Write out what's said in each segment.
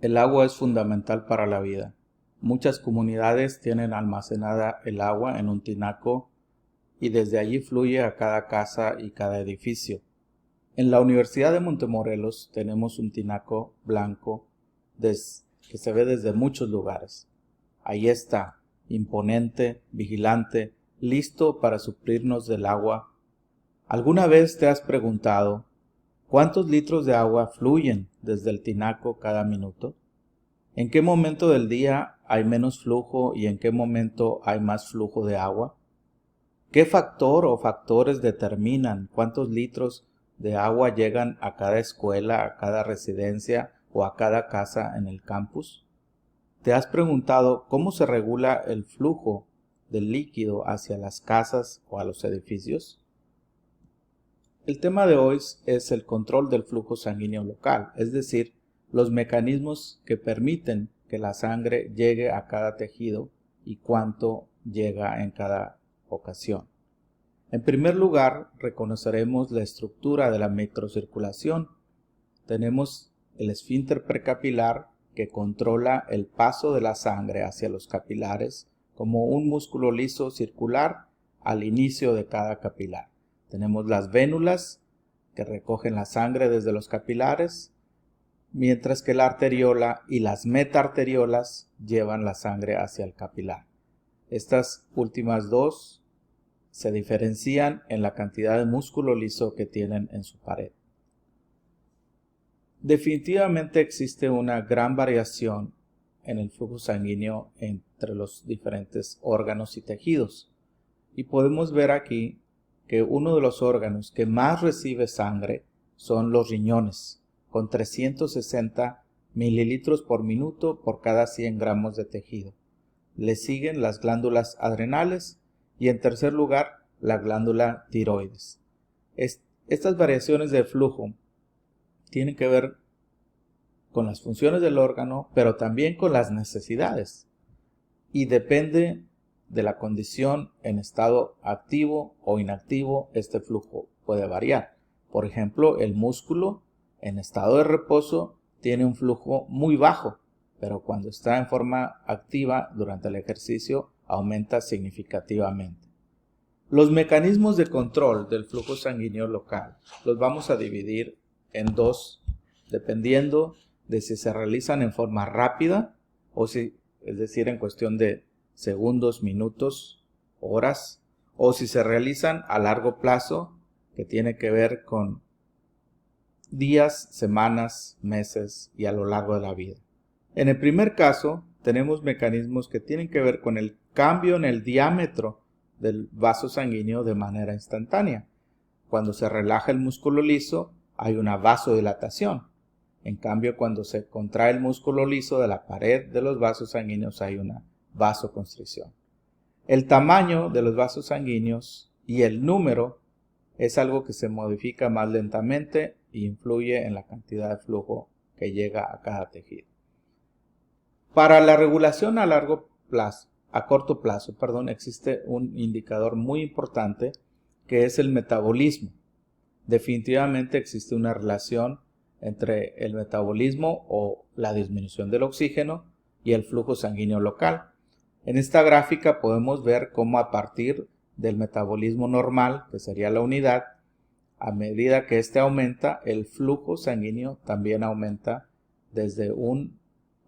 El agua es fundamental para la vida. Muchas comunidades tienen almacenada el agua en un tinaco y desde allí fluye a cada casa y cada edificio. En la Universidad de Montemorelos tenemos un tinaco blanco que se ve desde muchos lugares. Ahí está, imponente, vigilante, listo para suplirnos del agua. ¿Alguna vez te has preguntado cuántos litros de agua fluyen desde el tinaco cada minuto? ¿En qué momento del día hay menos flujo y en qué momento hay más flujo de agua? ¿Qué factor o factores determinan cuántos litros de agua llegan a cada escuela, a cada residencia o a cada casa en el campus? ¿Te has preguntado cómo se regula el flujo del líquido hacia las casas o a los edificios? El tema de hoy es el control del flujo sanguíneo local, es decir, los mecanismos que permiten que la sangre llegue a cada tejido y cuánto llega en cada ocasión. En primer lugar, reconoceremos la estructura de la microcirculación. Tenemos el esfínter precapilar que controla el paso de la sangre hacia los capilares como un músculo liso circular al inicio de cada capilar. Tenemos las vénulas que recogen la sangre desde los capilares, mientras que la arteriola y las metaarteriolas llevan la sangre hacia el capilar. Estas últimas dos se diferencian en la cantidad de músculo liso que tienen en su pared. Definitivamente existe una gran variación en el flujo sanguíneo entre los diferentes órganos y tejidos. Y podemos ver aquí que uno de los órganos que más recibe sangre son los riñones, con 360 mililitros por minuto por cada 100 gramos de tejido. Le siguen las glándulas adrenales y en tercer lugar la glándula tiroides. Estas variaciones de flujo tienen que ver con las funciones del órgano, pero también con las necesidades. Y depende de la condición en estado activo o inactivo, este flujo puede variar. Por ejemplo, el músculo en estado de reposo tiene un flujo muy bajo, pero cuando está en forma activa durante el ejercicio aumenta significativamente. Los mecanismos de control del flujo sanguíneo local los vamos a dividir en dos, dependiendo de si se realizan en forma rápida o si, es decir, en cuestión de segundos, minutos, horas, o si se realizan a largo plazo, que tiene que ver con días, semanas, meses y a lo largo de la vida. En el primer caso, tenemos mecanismos que tienen que ver con el cambio en el diámetro del vaso sanguíneo de manera instantánea. Cuando se relaja el músculo liso, hay una vasodilatación. En cambio, cuando se contrae el músculo liso de la pared de los vasos sanguíneos, hay una vasoconstricción. El tamaño de los vasos sanguíneos y el número es algo que se modifica más lentamente e influye en la cantidad de flujo que llega a cada tejido. Para la regulación a corto plazo, existe un indicador muy importante que es el metabolismo. Definitivamente existe una relación entre el metabolismo o la disminución del oxígeno y el flujo sanguíneo local. En esta gráfica podemos ver cómo a partir del metabolismo normal, que sería la unidad, a medida que éste aumenta, el flujo sanguíneo también aumenta desde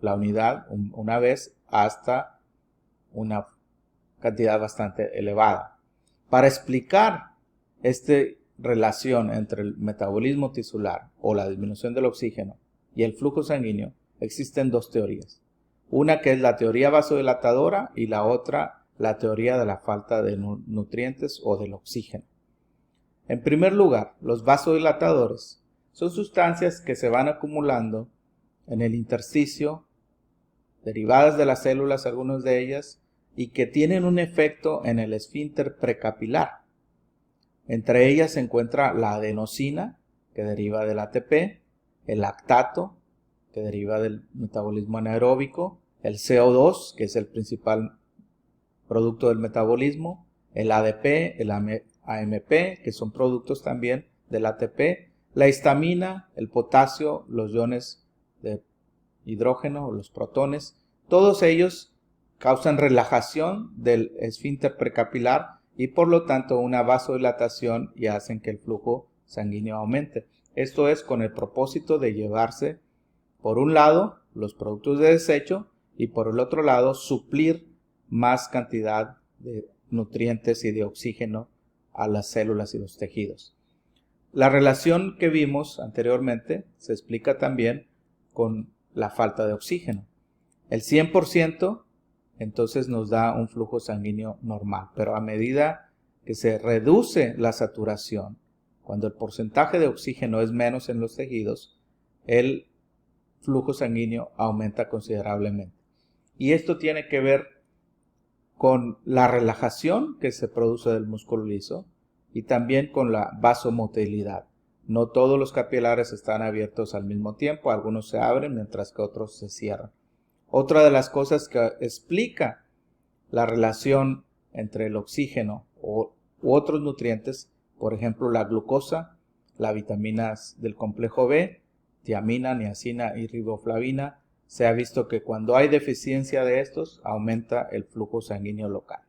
la unidad una vez hasta una cantidad bastante elevada. Para explicar esta relación entre el metabolismo tisular o la disminución del oxígeno y el flujo sanguíneo, existen dos teorías. Una que es la teoría vasodilatadora y la otra la teoría de la falta de nutrientes o del oxígeno. En primer lugar, los vasodilatadores son sustancias que se van acumulando en el intersticio, derivadas de las células, algunas de ellas, y que tienen un efecto en el esfínter precapilar. Entre ellas se encuentra la adenosina, que deriva del ATP, el lactato, que deriva del metabolismo anaeróbico, el CO2, que es el principal producto del metabolismo, el ADP, el AMP, que son productos también del ATP, la histamina, el potasio, los iones hidrógeno o los protones. Todos ellos causan relajación del esfínter precapilar y por lo tanto una vasodilatación y hacen que el flujo sanguíneo aumente. Esto es con el propósito de llevarse por un lado los productos de desecho y por el otro lado suplir más cantidad de nutrientes y de oxígeno a las células y los tejidos. La relación que vimos anteriormente se explica también con la falta de oxígeno. El 100% entonces nos da un flujo sanguíneo normal, pero a medida que se reduce la saturación, cuando el porcentaje de oxígeno es menos en los tejidos, el flujo sanguíneo aumenta considerablemente. Y esto tiene que ver con la relajación que se produce del músculo liso y también con la vasomotilidad. No todos los capilares están abiertos al mismo tiempo, algunos se abren mientras que otros se cierran. Otra de las cosas que explica la relación entre el oxígeno u otros nutrientes, por ejemplo la glucosa, las vitaminas del complejo B, tiamina, niacina y riboflavina, se ha visto que cuando hay deficiencia de estos, aumenta el flujo sanguíneo local.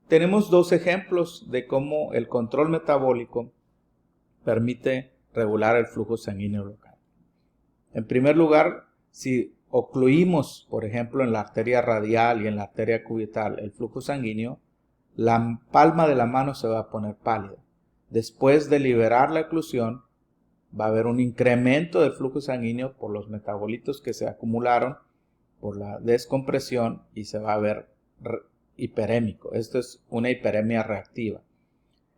Tenemos dos ejemplos de cómo el control metabólico permite regular el flujo sanguíneo local. En primer lugar, si ocluimos, por ejemplo, en la arteria radial y en la arteria cubital el flujo sanguíneo, la palma de la mano se va a poner pálida. Después de liberar la oclusión, va a haber un incremento del flujo sanguíneo por los metabolitos que se acumularon por la descompresión y se va a ver hiperémico. Esto es una hiperemia reactiva.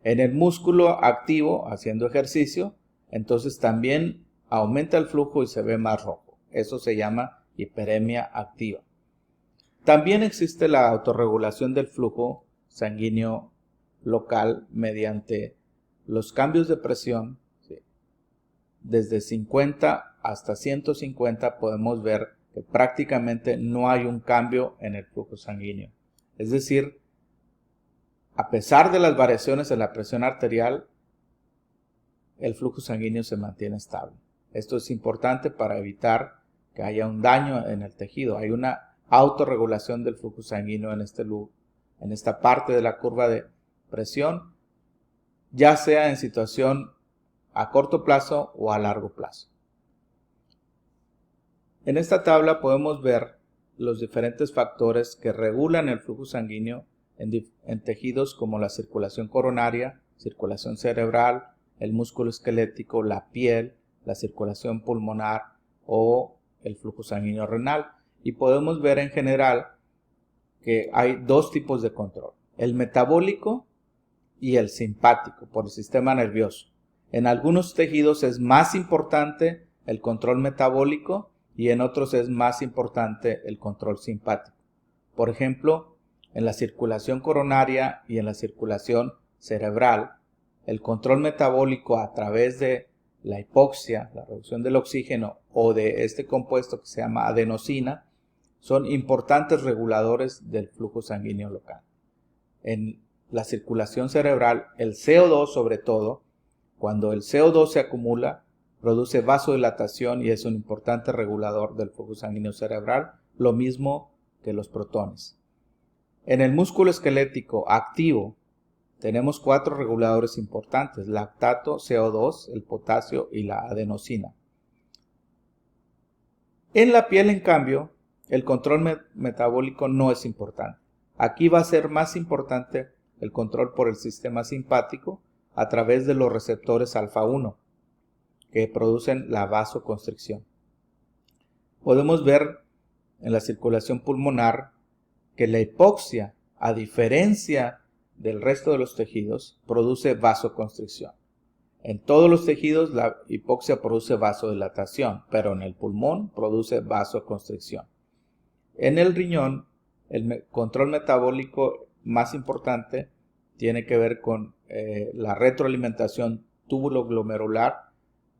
En el músculo activo, haciendo ejercicio, entonces también aumenta el flujo y se ve más rojo. Eso se llama hiperemia activa. También existe la autorregulación del flujo sanguíneo local mediante los cambios de presión. Desde 50 hasta 150 podemos ver que prácticamente no hay un cambio en el flujo sanguíneo. Es decir, a pesar de las variaciones en la presión arterial, el flujo sanguíneo se mantiene estable. Esto es importante para evitar que haya un daño en el tejido. Hay una autorregulación del flujo sanguíneo en esta parte de la curva de presión, ya sea en situación a corto plazo o a largo plazo. En esta tabla podemos ver los diferentes factores que regulan el flujo sanguíneo en tejidos como la circulación coronaria, circulación cerebral, el músculo esquelético, la piel, la circulación pulmonar o el flujo sanguíneo renal. Y podemos ver en general que hay dos tipos de control, el metabólico y el simpático por el sistema nervioso. En algunos tejidos es más importante el control metabólico y en otros es más importante el control simpático. Por ejemplo, en la circulación coronaria y en la circulación cerebral, el control metabólico a través de la hipoxia, la reducción del oxígeno o de este compuesto que se llama adenosina, son importantes reguladores del flujo sanguíneo local. En la circulación cerebral, el CO2 sobre todo, cuando el CO2 se acumula, produce vasodilatación y es un importante regulador del flujo sanguíneo cerebral, lo mismo que los protones. En el músculo esquelético activo tenemos 4 reguladores importantes: lactato, CO2, el potasio y la adenosina. En la piel, en cambio, el control metabólico no es importante. Aquí va a ser más importante el control por el sistema simpático a través de los receptores alfa 1 que producen la vasoconstricción. Podemos ver en la circulación pulmonar que la hipoxia, a diferencia del resto de los tejidos, produce vasoconstricción. En todos los tejidos la hipoxia produce vasodilatación, pero en el pulmón produce vasoconstricción. En el riñón, el control metabólico más importante tiene que ver con la retroalimentación túbulo-glomerular,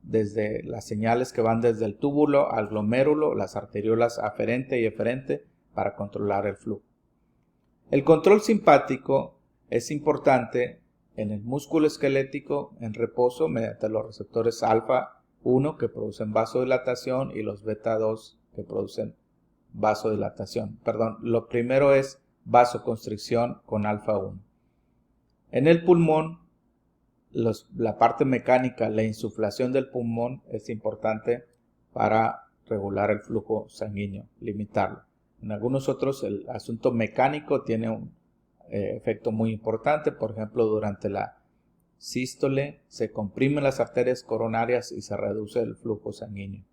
desde las señales que van desde el túbulo al glomérulo, las arteriolas aferente y eferente, para controlar el flujo. El control simpático es importante en el músculo esquelético en reposo mediante los receptores alfa 1 que producen vasodilatación y los beta 2 que producen vasodilatación. Perdón, lo primero es vasoconstricción con alfa 1. En el pulmón, la parte mecánica, la insuflación del pulmón es importante para regular el flujo sanguíneo, limitarlo. En algunos otros el asunto mecánico tiene un efecto muy importante. Por ejemplo, durante la sístole se comprimen las arterias coronarias y se reduce el flujo sanguíneo.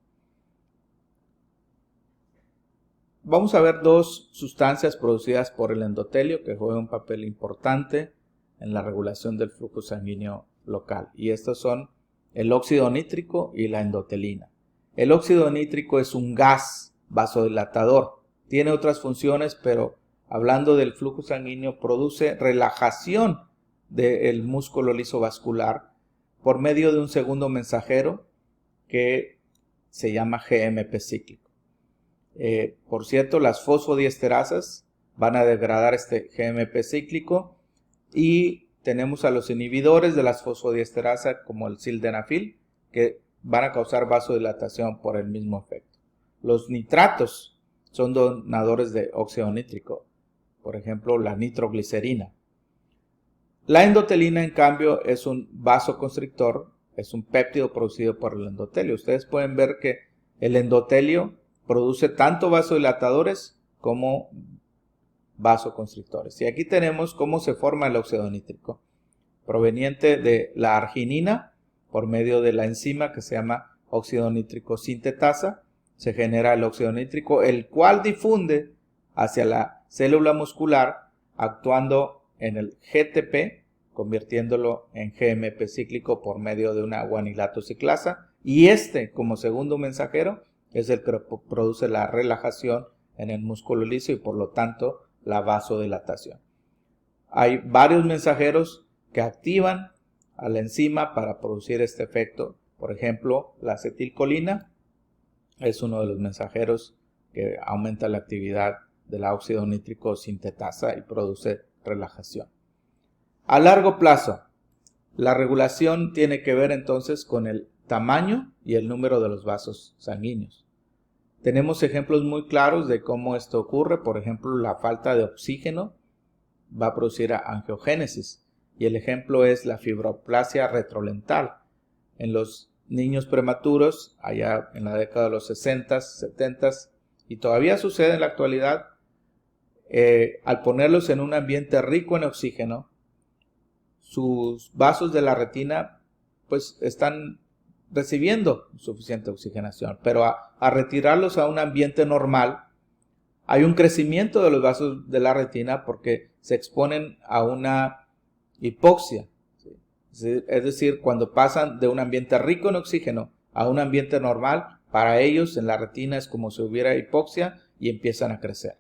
Vamos a ver dos sustancias producidas por el endotelio que juegan un papel importante en la regulación del flujo sanguíneo local. Y estos son el óxido nítrico y la endotelina. El óxido nítrico es un gas vasodilatador. Tiene otras funciones, pero hablando del flujo sanguíneo, produce relajación del músculo liso vascular por medio de un segundo mensajero que se llama GMP cíclico. Por cierto, las fosfodiesterasas van a degradar este GMP cíclico y tenemos a los inhibidores de las fosfodiesterasas como el sildenafil que van a causar vasodilatación por el mismo efecto. Los nitratos son donadores de óxido nítrico, por ejemplo la nitroglicerina. La endotelina, en cambio, es un vasoconstrictor, es un péptido producido por el endotelio. Ustedes pueden ver que el endotelio produce tanto vasodilatadores como vasoconstrictores. Y aquí tenemos cómo se forma el óxido nítrico, proveniente de la arginina por medio de la enzima que se llama óxido nítrico sintetasa. Se genera el óxido nítrico, el cual difunde hacia la célula muscular actuando en el GTP, convirtiéndolo en GMP cíclico por medio de una guanilato ciclasa, y como segundo mensajero es el que produce la relajación en el músculo liso y por lo tanto la vasodilatación. Hay varios mensajeros que activan a la enzima para producir este efecto. Por ejemplo, la acetilcolina es uno de los mensajeros que aumenta la actividad del óxido nítrico sintetasa y produce relajación. A largo plazo, la regulación tiene que ver entonces con el tamaño y el número de los vasos sanguíneos. Tenemos ejemplos muy claros de cómo esto ocurre. Por ejemplo, la falta de oxígeno va a producir angiogénesis y el ejemplo es la fibroplasia retrolental. En los niños prematuros, allá en la década de los 60, 70 y todavía sucede en la actualidad, al ponerlos en un ambiente rico en oxígeno, sus vasos de la retina pues están recibiendo suficiente oxigenación, pero a retirarlos a un ambiente normal hay un crecimiento de los vasos de la retina porque se exponen a una hipoxia. Es decir, cuando pasan de un ambiente rico en oxígeno a un ambiente normal, para ellos en la retina es como si hubiera hipoxia y empiezan a crecer.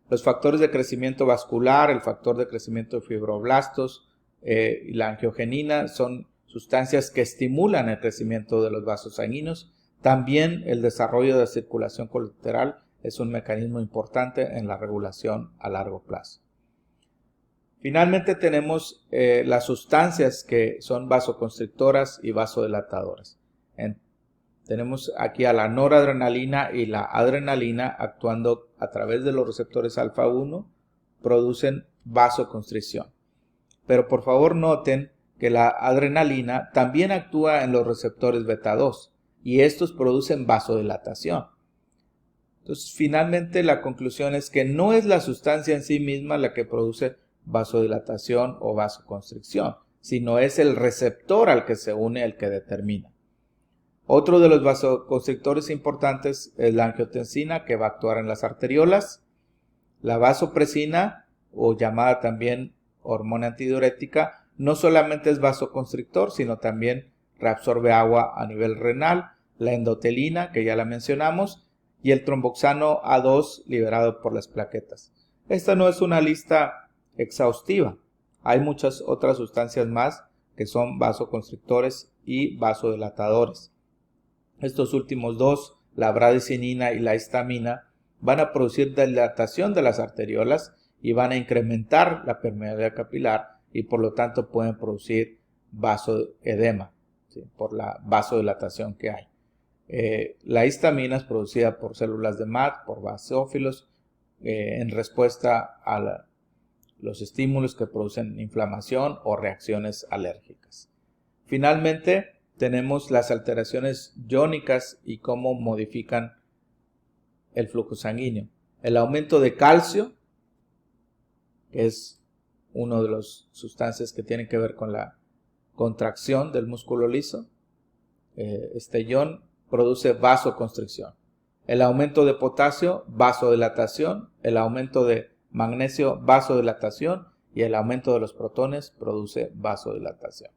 Los factores de crecimiento vascular, el factor de crecimiento de fibroblastos y la angiogenina son sustancias que estimulan el crecimiento de los vasos sanguíneos. También el desarrollo de circulación colateral es un mecanismo importante en la regulación a largo plazo. Finalmente tenemos las sustancias que son vasoconstrictoras y vasodilatadoras. Tenemos aquí a la noradrenalina y la adrenalina actuando a través de los receptores alfa 1, producen vasoconstricción. Pero por favor noten que la adrenalina también actúa en los receptores beta 2 y estos producen vasodilatación. Entonces, finalmente la conclusión es que no es la sustancia en sí misma la que produce vasodilatación o vasoconstricción, sino es el receptor al que se une el que determina. Otro de los vasoconstrictores importantes es la angiotensina, que va a actuar en las arteriolas. La vasopresina, o llamada también hormona antidiurética, no solamente es vasoconstrictor, sino también reabsorbe agua a nivel renal. La endotelina, que ya la mencionamos, y el tromboxano A2 liberado por las plaquetas. Esta no es una lista exhaustiva. Hay muchas otras sustancias más que son vasoconstrictores y vasodilatadores. Estos últimos dos, la bradicinina y la histamina, van a producir dilatación de las arteriolas y van a incrementar la permeabilidad capilar y por lo tanto pueden producir vasoedema, ¿sí?, por la vasodilatación que hay. La histamina es producida por células de MAD, por basófilos, en respuesta a los estímulos que producen inflamación o reacciones alérgicas. Finalmente, tenemos las alteraciones iónicas y cómo modifican el flujo sanguíneo. El aumento de calcio, que es una de las sustancias que tienen que ver con la contracción del músculo liso. Este ion produce vasoconstricción. El aumento de potasio, vasodilatación. El aumento de magnesio, vasodilatación. Y el aumento de los protones produce vasodilatación.